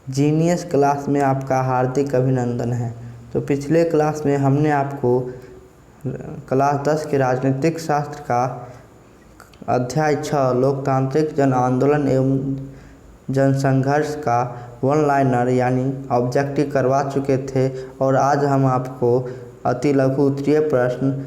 Genius class में आपका हार्दिक अभिनंदन है। तो पिछले क्लास में हमने आपको क्लास 10 के राजनीतिक शास्त्र का अध्याय 6 लोकतांत्रिक जन आंदोलन एवं जनसंघर्ष का वन लाइनर यानी ऑब्जेक्टिव करवा चुके थे और आज हम आपको अति लघु उत्तरीय प्रश्न,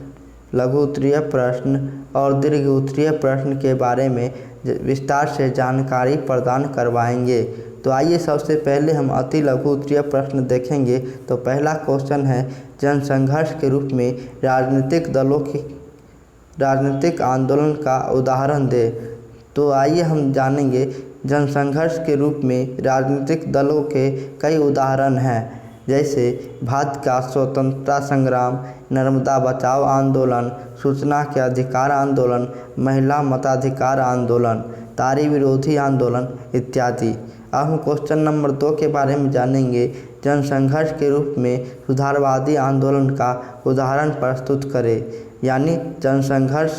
लघु उत्तरीय प्रश्न और दीर्घ उत्तरीय प्रश्न के बारे में विस्तार से जानकारी प्रदान करवाएंगे। तो आइए सबसे पहले हम अति लघु उत्तरीय प्रश्न देखेंगे। तो पहला क्वेश्चन है, जनसंघर्ष के रूप में राजनीतिक दलों की राजनीतिक आंदोलन का उदाहरण दे। तो आइए हम जानेंगे जनसंघर्ष के रूप में राजनीतिक दलों के कई उदाहरण हैं, जैसे भारत का स्वतंत्रता संग्राम, नर्मदा बचाओ आंदोलन, सूचना के अधिकार आंदोलन, महिला मताधिकार आंदोलन, तारी विरोधी आंदोलन इत्यादि। अब हम क्वेश्चन नंबर 2 के बारे में जानेंगे। जनसंघर्ष के रूप में सुधारवादी आंदोलन का उदाहरण प्रस्तुत करें, यानी जनसंघर्ष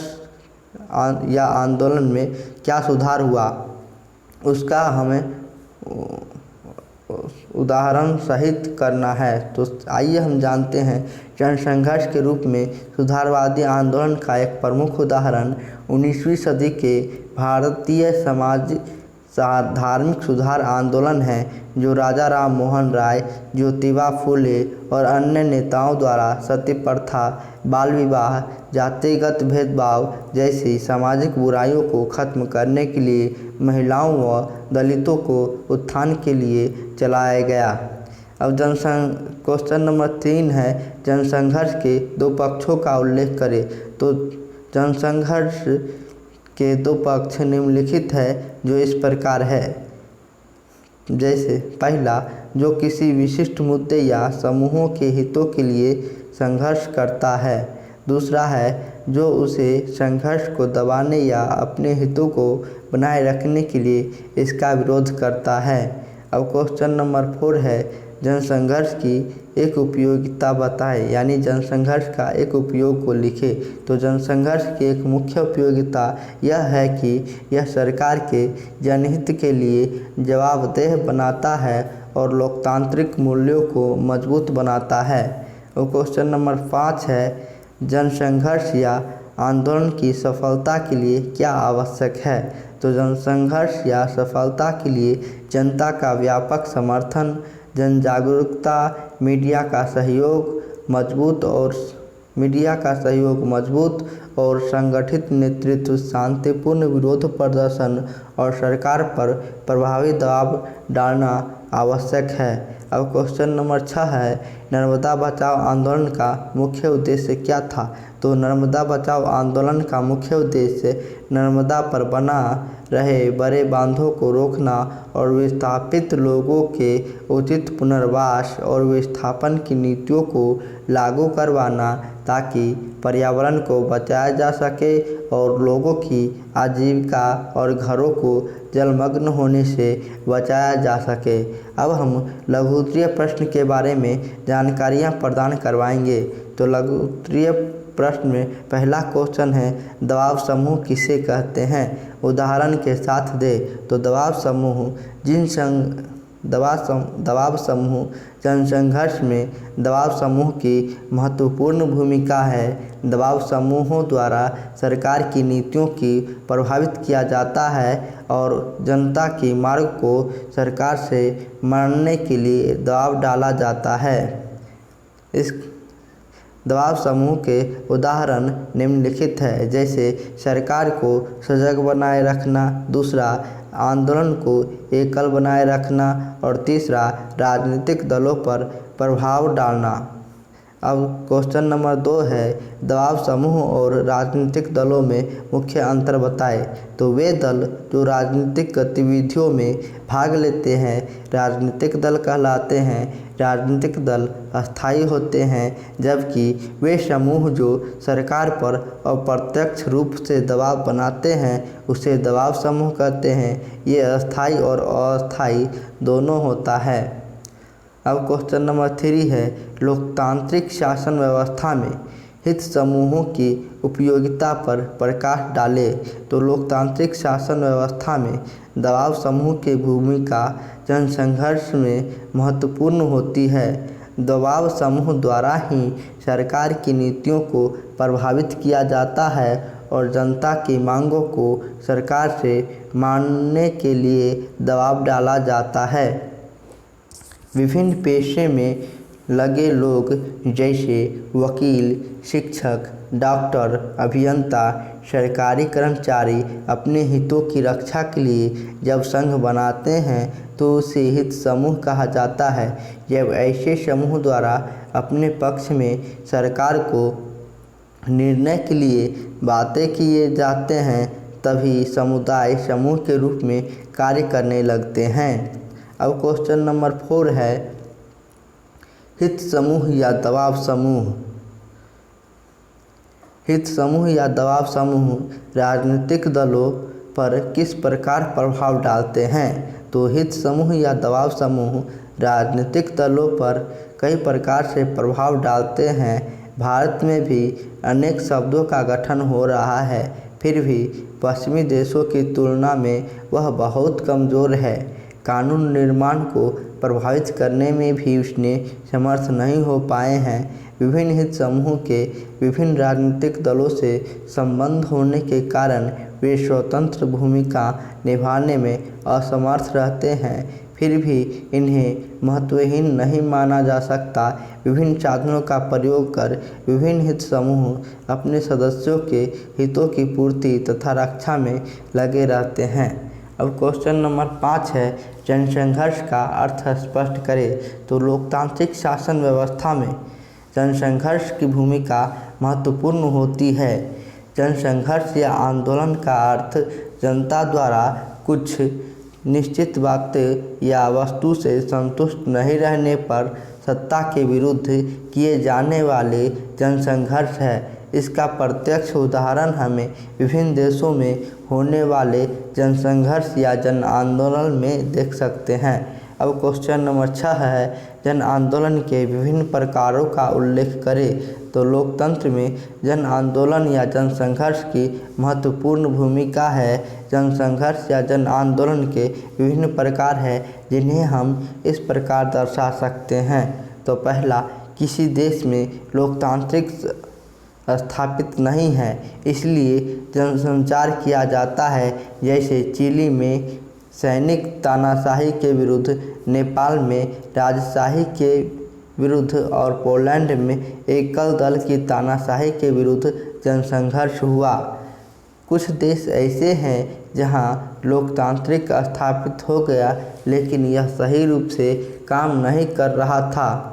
या आंदोलन में क्या सुधार हुआ उसका हमें उदाहरण सहित करना है। तो आइए हम जानते हैं जनसंघर्ष के रूप में सुधारवादी आंदोलन का एक प्रमुख उदाहरण 19वीं सदी के भारतीय समाज धार्मिक सुधार आंदोलन है, जो राजा राम मोहन राय, ज्योतिबा फूले और अन्य नेताओं द्वारा सती प्रथा, बाल विवाह, जातिगत भेदभाव जैसी सामाजिक बुराइयों को खत्म करने के लिए महिलाओं व दलितों को उत्थान के लिए चलाया गया। अब क्वेश्चन नंबर 3 है, जनसंघर्ष के दो पक्षों का उल्लेख करें। तो जनसंघर्ष के दो पक्ष निम्नलिखित है, जो इस प्रकार है। जैसे पहला, जो किसी विशिष्ट मुद्दे या समूहों के हितों के लिए संघर्ष करता है। दूसरा है, जो उसे संघर्ष को दबाने या अपने हितों को बनाए रखने के लिए इसका विरोध करता है। अब क्वेश्चन नंबर 4 है, जनसंघर्ष की एक उपयोगिता बताएं, यानी जनसंघर्ष का एक उपयोग को लिखें। तो जनसंघर्ष की एक मुख्य उपयोगिता यह है कि यह सरकार के जनहित के लिए जवाबदेह बनाता है और लोकतांत्रिक मूल्यों को मजबूत बनाता है। और क्वेश्चन नंबर 5 है, जनसंघर्ष या आंदोलन की सफलता के लिए क्या आवश्यक है। तो जनसंघर्ष या सफलता के लिए जनता का व्यापक समर्थन, जन जागरूकता, मीडिया का सहयोग मजबूत और संगठित नेतृत्व, शांतिपूर्ण विरोध प्रदर्शन और सरकार पर प्रभावी दबाव डालना आवश्यक है। अब क्वेश्चन नंबर 6 है, नर्मदा बचाओ आंदोलन का मुख्य उद्देश्य क्या था। तो नर्मदा बचाओ आंदोलन का मुख्य उद्देश्य नर्मदा पर बना रहे बड़े बांधों को रोकना और विस्थापित लोगों के उचित पुनर्वास और विस्थापन की नीतियों को लागू करवाना, ताकि पर्यावरण को बचाया जा सके और लोगों की आजीविका और घरों को जलमग्न होने से बचाया जा सके। अब हम लघु उत्तरीय प्रश्न के बारे में जानकारियाँ प्रदान करवाएंगे। तो लघु उत्तरीय प्रश्न में पहला क्वेश्चन है, दबाव समूह किसे कहते हैं, उदाहरण के साथ दे। तो दबाव समूह जनसंघर्ष में दबाव समूह की महत्वपूर्ण भूमिका है। दबाव समूहों द्वारा सरकार की नीतियों की प्रभावित किया जाता है और जनता की मांग को सरकार से मानने के लिए दबाव डाला जाता है। इस दबाव समूह के उदाहरण निम्नलिखित है, जैसे सरकार को सजग बनाए रखना, दूसरा आंदोलन को एकल बनाए रखना और तीसरा राजनीतिक दलों पर प्रभाव डालना। अब क्वेश्चन नंबर 2 है, दबाव समूह और राजनीतिक दलों में मुख्य अंतर बताएं। तो वे दल जो राजनीतिक गतिविधियों में भाग लेते हैं राजनीतिक दल कहलाते हैं। राजनीतिक दल अस्थायी होते हैं, जबकि वे समूह जो सरकार पर अप्रत्यक्ष रूप से दबाव बनाते हैं उसे दबाव समूह कहते हैं। ये अस्थायी और अस्थायी दोनों होता है। अब क्वेश्चन नंबर 3 है, लोकतांत्रिक शासन व्यवस्था में हित समूहों की उपयोगिता पर प्रकाश डालें तो लोकतांत्रिक शासन व्यवस्था में दबाव समूह की भूमिका जनसंघर्ष में महत्वपूर्ण होती है। दबाव समूह द्वारा ही सरकार की नीतियों को प्रभावित किया जाता है और जनता की मांगों को सरकार से मानने के लिए दबाव डाला जाता है। विभिन्न पेशे में लगे लोग जैसे वकील, शिक्षक, डॉक्टर, अभियंता, सरकारी कर्मचारी अपने हितों की रक्षा के लिए जब संघ बनाते हैं तो उसे हित समूह कहा जाता है। जब ऐसे समूह द्वारा अपने पक्ष में सरकार को निर्णय के लिए बातें किए जाते हैं तभी समुदाय समूह के रूप में कार्य करने लगते हैं। अब क्वेश्चन नंबर 4 है हित समूह या दबाव समूह। हित समूह या दबाव समूह राजनीतिक दलों पर किस प्रकार प्रभाव डालते हैं? तो हित समूह या दबाव समूह राजनीतिक दलों पर कई प्रकार से प्रभाव डालते हैं। भारत में भी अनेक शब्दों का गठन हो रहा है, फिर भी पश्चिमी देशों की तुलना में वह बहुत कमज़ोर है। कानून निर्माण को प्रभावित करने में भी उसने समर्थ नहीं हो पाए हैं। विभिन्न हित समूहों के विभिन्न राजनीतिक दलों से संबंध होने के कारण वे स्वतंत्र भूमिका निभाने में असमर्थ रहते हैं, फिर भी इन्हें महत्वहीन नहीं माना जा सकता। विभिन्न साधनों का प्रयोग कर विभिन्न हित समूह अपने सदस्यों के हितों की पूर्ति तथा रक्षा में लगे रहते हैं। अब क्वेश्चन नंबर 5 है जनसंघर्ष का अर्थ स्पष्ट करें। तो लोकतांत्रिक शासन व्यवस्था में जनसंघर्ष की भूमिका महत्वपूर्ण होती है। जनसंघर्ष या आंदोलन का अर्थ जनता द्वारा कुछ निश्चित बातें या वस्तु से संतुष्ट नहीं रहने पर सत्ता के विरुद्ध किए जाने वाले जनसंघर्ष है। इसका प्रत्यक्ष उदाहरण हमें विभिन्न देशों में होने वाले जनसंघर्ष या जन आंदोलन में देख सकते हैं। अब क्वेश्चन नंबर 6 है जन आंदोलन के विभिन्न प्रकारों का उल्लेख करें। तो लोकतंत्र में जन आंदोलन या जनसंघर्ष की महत्वपूर्ण भूमिका है। जनसंघर्ष या जन आंदोलन के विभिन्न प्रकार हैं जिन्हें हम इस प्रकार दर्शा सकते हैं। तो पहला, किसी देश में लोकतांत्रिक स्थापित नहीं है इसलिए जनसंचार किया जाता है, जैसे चिली में सैनिक तानाशाही के विरुद्ध, नेपाल में राजशाही के विरुद्ध और पोलैंड में एकल दल की तानाशाही के विरुद्ध जनसंघर्ष हुआ। कुछ देश ऐसे हैं जहां लोकतांत्रिक स्थापित हो गया लेकिन यह सही रूप से काम नहीं कर रहा था,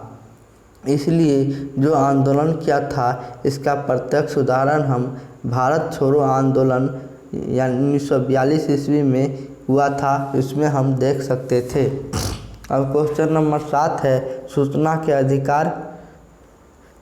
इसलिए जो आंदोलन किया था इसका प्रत्यक्ष उदाहरण हम भारत छोड़ो आंदोलन या 1942 ईस्वी में हुआ था, इसमें हम देख सकते थे। अब क्वेश्चन नंबर 7 है सूचना के अधिकार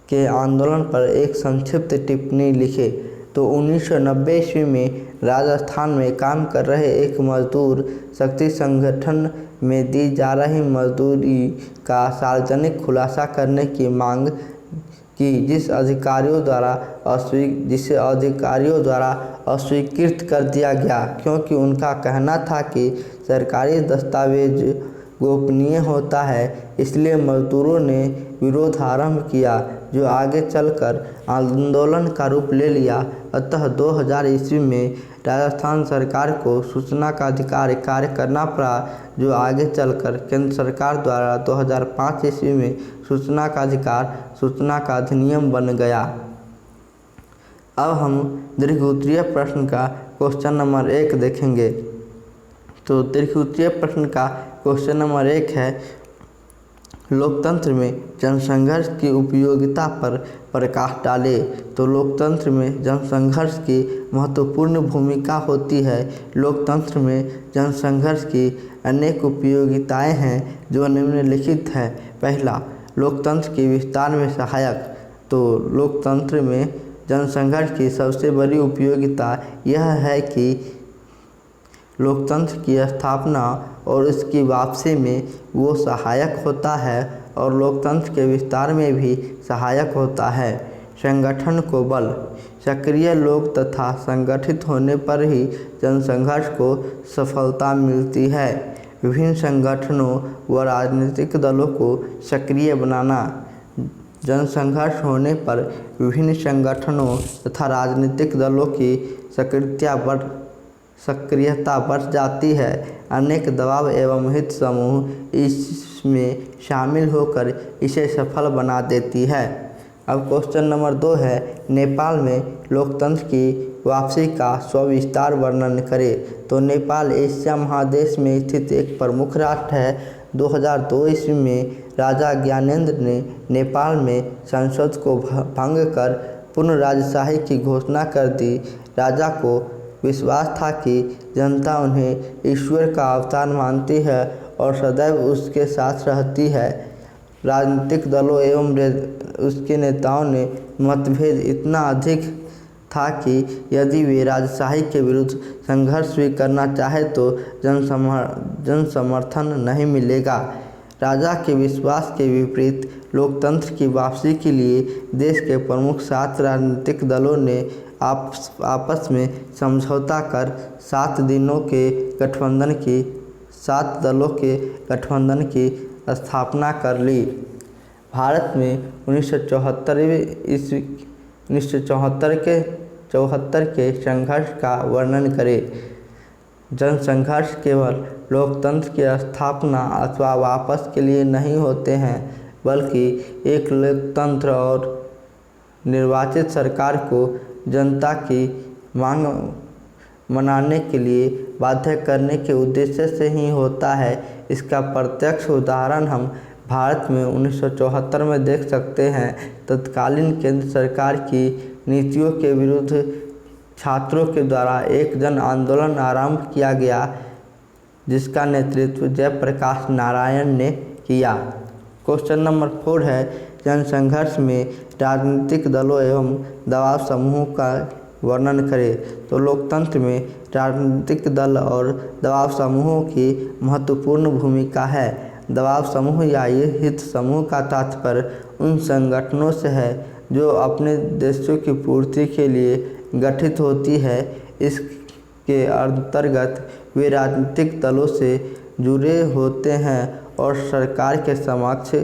के आंदोलन पर एक संक्षिप्त टिप्पणी लिखे। तो 1990 ईस्वी में राजस्थान में काम कर रहे एक मजदूर शक्ति संगठन में दी जा रही मजदूरी का सार्वजनिक खुलासा करने की मांग की, जिसे अधिकारियों द्वारा अस्वीकृत कर दिया गया, क्योंकि उनका कहना था कि सरकारी दस्तावेज गोपनीय होता है। इसलिए मजदूरों ने विरोध आरंभ किया जो आगे चलकर आंदोलन का रूप ले लिया। अतः 2000 ईस्वी में राजस्थान सरकार को सूचना का अधिकार कार्य करना पड़ा, जो आगे चलकर केंद्र सरकार द्वारा 2005 ईस्वी में सूचना का अधिकार सूचना का अधिनियम बन गया। अब हम दीर्घ-उत्तरीय प्रश्न का क्वेश्चन नंबर 1 देखेंगे। तो दीर्घ-उत्तरीय प्रश्न का क्वेश्चन नंबर 1 है लोकतंत्र में जनसंघर्ष की उपयोगिता पर प्रकाश डालें। तो लोकतंत्र में जनसंघर्ष की महत्वपूर्ण भूमिका होती है। लोकतंत्र में जनसंघर्ष की अनेक उपयोगिताएं हैं जो निम्नलिखित है। पहला, लोकतंत्र के विस्तार में सहायक। तो लोकतंत्र में जनसंघर्ष की सबसे बड़ी उपयोगिता यह है कि लोकतंत्र की स्थापना और इसकी वापसी में वो सहायक होता है और लोकतंत्र के विस्तार में भी सहायक होता है। संगठन को बल। सक्रिय लोग तथा संगठित होने पर ही जनसंघर्ष को सफलता मिलती है। विभिन्न संगठनों व राजनीतिक दलों को सक्रिय बनाना। जनसंघर्ष होने पर विभिन्न संगठनों तथा राजनीतिक दलों की सक्रियता बढ़ जाती है। अनेक दबाव एवं हित समूह इसमें शामिल होकर इसे सफल बना देती है। अब क्वेश्चन नंबर 2 है, नेपाल में लोकतंत्र की वापसी का सविस्तार वर्णन करें। तो नेपाल एशिया महादेश में स्थित एक प्रमुख राष्ट्र है। 2002 ईस्वी में राजा ज्ञानेंद्र ने नेपाल में संसद को भंग कर पूर्ण राजशाही की घोषणा कर दी। राजा को विश्वास था कि जनता उन्हें ईश्वर का अवतार मानती है और सदैव उसके साथ रहती है। राजनीतिक दलों एवं उसके नेताओं में मतभेद इतना अधिक था कि यदि वे राजशाही के विरुद्ध संघर्ष भी करना चाहे तो जन समर्थन नहीं मिलेगा। राजा के विश्वास के विपरीत लोकतंत्र की वापसी के लिए देश के प्रमुख 7 राजनीतिक दलों ने आपस में समझौता कर 7 दलों के गठबंधन की स्थापना कर ली। भारत में 1974 के संघर्ष का वर्णन करें। जनसंघर्ष केवल लोकतंत्र की स्थापना अथवा वापस के लिए नहीं होते हैं, बल्कि एक लोकतंत्र और निर्वाचित सरकार को जनता की मांग मनाने के लिए बाध्य करने के उद्देश्य से ही होता है। इसका प्रत्यक्ष उदाहरण हम भारत में 1974 में देख सकते हैं। तत्कालीन केंद्र सरकार की नीतियों के विरुद्ध छात्रों के द्वारा एक जन आंदोलन आरंभ किया गया, जिसका नेतृत्व जयप्रकाश नारायण ने किया। क्वेश्चन नंबर 4 है, जनसंघर्ष में राजनीतिक दलों एवं दबाव समूहों का वर्णन करें। तो लोकतंत्र में राजनीतिक दल और दबाव समूहों की महत्वपूर्ण भूमिका है। दबाव समूह या हित समूह का तात्पर्य उन संगठनों से है जो अपने उद्देश्यों की पूर्ति के लिए गठित होती है। इसके अंतर्गत वे राजनीतिक दलों से जुड़े होते हैं और सरकार के समक्ष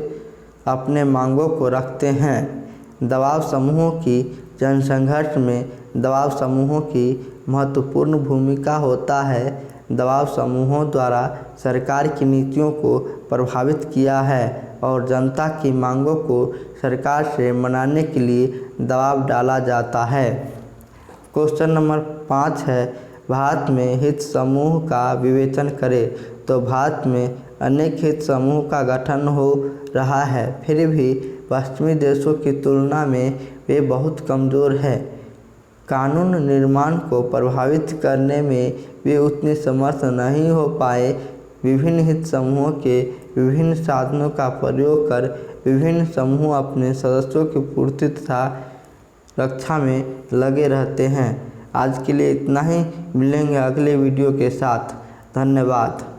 अपने मांगों को रखते हैं। दबाव समूहों की जनसंघर्ष में दबाव समूहों की महत्वपूर्ण भूमिका होता है। दबाव समूहों द्वारा सरकार की नीतियों को प्रभावित किया है और जनता की मांगों को सरकार से मनाने के लिए दबाव डाला जाता है। क्वेश्चन नंबर 5 है, भारत में हित समूह का विवेचन करें। तो भारत में अनेक हित समूह का गठन हो रहा है, फिर भी पश्चिमी देशों की तुलना में वे बहुत कमज़ोर है। कानून निर्माण को प्रभावित करने में वे उतने समर्थ नहीं हो पाए। विभिन्न हित समूहों के विभिन्न साधनों का प्रयोग कर विभिन्न समूह अपने सदस्यों की पूर्ति तथा रक्षा में लगे रहते हैं। आज के लिए इतना ही, मिलेंगे अगले वीडियो के साथ। धन्यवाद।